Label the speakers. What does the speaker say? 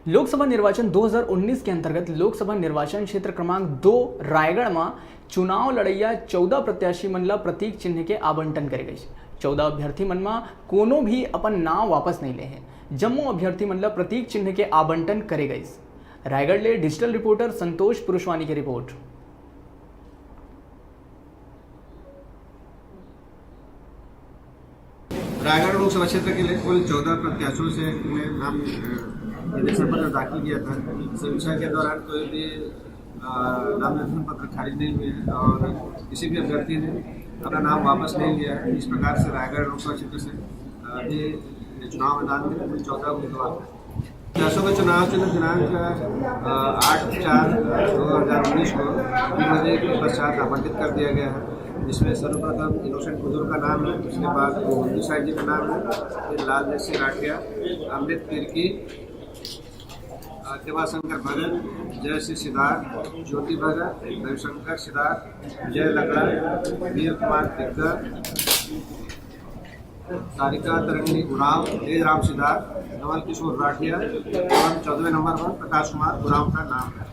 Speaker 1: लोकसभा निर्वाचन 2019 के अंतर्गत लोकसभा निर्वाचन क्षेत्र क्रमांक 2 रायगढ़ में चुनाव लड़ैया 14 प्रत्याशी मन ला प्रतीक चिन्ह के आवंटन करे गई। 14 अभ्यर्थी मन में कोनो भी अपन नाम वापस नहीं ले हैं। जम्मू अभ्यर्थी मन ला प्रतीक चिन्ह के आवंटन करे गई। रायगढ़ ले डिजिटल रिपोर्टर संतोष पुरुषवानी की रिपोर्ट।
Speaker 2: रायगढ़ लोकसभा क्षेत्र के लिए कुल 14 प्रत्याशियों से ने नाम निर्देशन पत्र दाखिल किया था। समीक्षा के दौरान कोई भी नामांकन पत्र खारिज नहीं हुए हैं और किसी भी अभ्यर्थी ने अपना नाम वापस नहीं लिया है। इस प्रकार से रायगढ़ लोकसभा क्षेत्र से अभी चुनाव मैदान में कुल 14 उम्मीदवार हैं। प्रत्याशियों का चुनाव चिन्ह दिनांक 8/4/2019 को 3 बजे के पश्चात आवंटित कर दिया गया है, जिसमें सर्वप्रथम इनोसेंट बुजुर्ग का नाम है, उसके बाद मोहन साहिब जी का नाम है, फिर लालदेव सिंह राठिया, अमृत तिर्की, देवाशंकर भगत, जय श्री सिद्धार्थ, ज्योति भगत, रविशंकर सिद्धार्थ, विजय लकड़ा, वीर कुमार तिक्कर, तारिका तरंगी उराव, तेज राम सिद्धार्थ, नवल किशोर राठिया और 14वें नंबर पर प्रकाश कुमार उराव का नाम है।